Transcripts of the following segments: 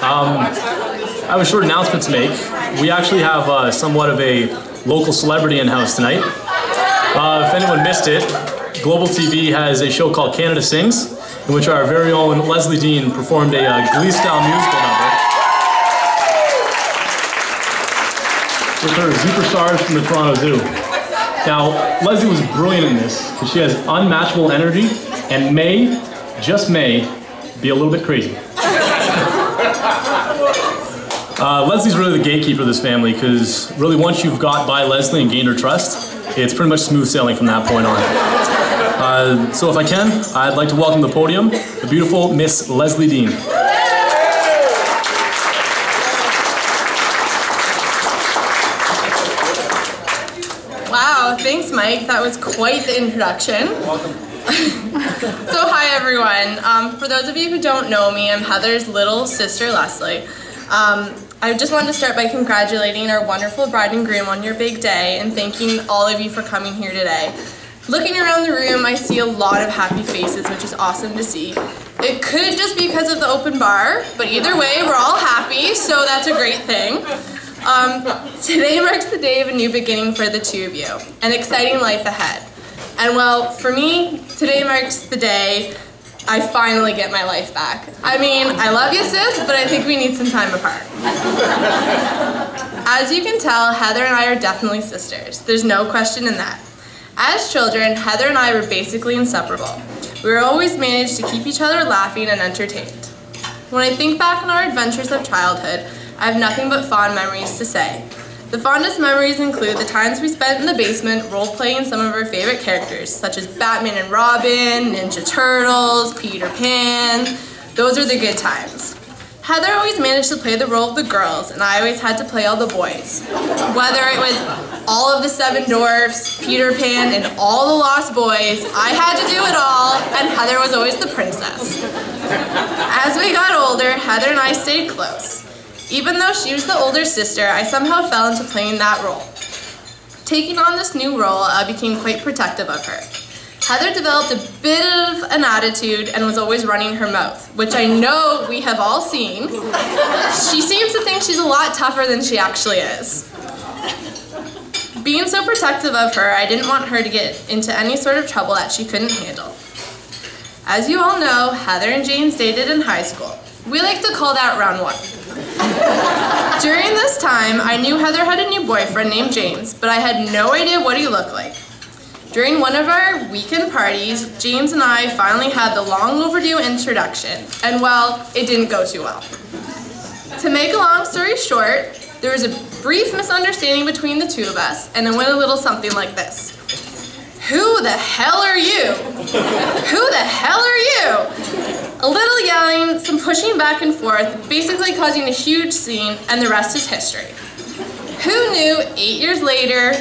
I have a short announcement to make. We actually have somewhat of a local celebrity in-house tonight. If anyone missed it, Global TV has a show called Canada Sings, in which our very own Lesley Dean performed a Glee-style musical number with her superstars from the Toronto Zoo. Now, Lesley was brilliant in this, because she has unmatchable energy, and may, just may, be a little bit crazy. Lesley's really the gatekeeper of this family, because really once you've got by Lesley and gained her trust, it's pretty much smooth sailing from that point on. So if I can, I'd like to welcome to the podium the beautiful Miss Lesley Dean. Wow, thanks Mike, that was quite the introduction. Welcome. So hi everyone, for those of you who don't know me, I'm Heather's little sister Lesley. I just wanted to start by congratulating our wonderful bride and groom on your big day and thanking all of you for coming here today. Looking around the room, I see a lot of happy faces, which is awesome to see. It could just be because of the open bar, but either way, we're all happy, so that's a great thing. Today marks the day of a new beginning for the two of you, an exciting life ahead. And well, for me, today marks the day I finally get my life back. I mean, I love you sis, but I think we need some time apart. As you can tell, Heather and I are definitely sisters. There's no question in that. As children, Heather and I were basically inseparable. We were always managed to keep each other laughing and entertained. When I think back on our adventures of childhood, I have nothing but fond memories to say. The fondest memories include the times we spent in the basement role-playing some of our favorite characters, such as Batman and Robin, Ninja Turtles, Peter Pan. Those are the good times. Heather always managed to play the role of the girls, and I always had to play all the boys. Whether it was all of the Seven Dwarfs, Peter Pan, and all the Lost Boys, I had to do it all, and Heather was always the princess. As we got older, Heather and I stayed close. Even though she was the older sister, I somehow fell into playing that role. Taking on this new role, I became quite protective of her. Heather developed a bit of an attitude and was always running her mouth, which I know we have all seen. She seems to think she's a lot tougher than she actually is. Being so protective of her, I didn't want her to get into any sort of trouble that she couldn't handle. As you all know, Heather and James dated in high school. We like to call that round one. During this time, I knew Heather had a new boyfriend named James, but I had no idea what he looked like. During one of our weekend parties, James and I finally had the long overdue introduction, and well, it didn't go too well. To make a long story short, there was a brief misunderstanding between the two of us, and it went a little something like this. Who the hell are you? Who the hell are you? A little yelling, some pushing back and forth, basically causing a huge scene, and the rest is history. Who knew 8 years later,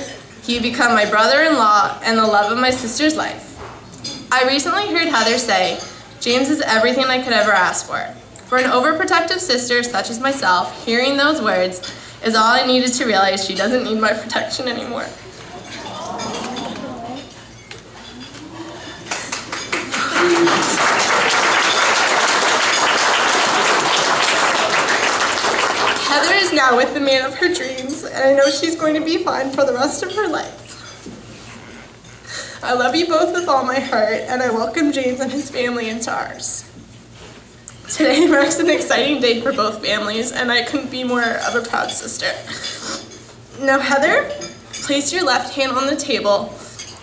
he'd become my brother-in-law and the love of my sister's life. I recently heard Heather say, James is everything I could ever ask for. For an overprotective sister such as myself, hearing those words is all I needed to realize she doesn't need my protection anymore. Heather is now with the man of her dreams, and I know she's going to be fine for the rest of her life. I love you both with all my heart, and I welcome James and his family into ours. Today marks an exciting day for both families, and I couldn't be more of a proud sister. Now Heather, place your left hand on the table,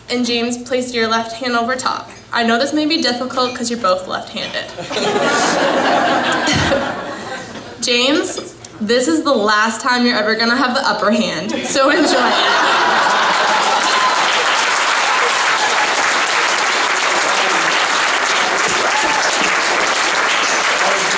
and James, place your left hand over top. I know this may be difficult because you're both left-handed. James, this is the last time you're ever gonna have the upper hand, so enjoy it.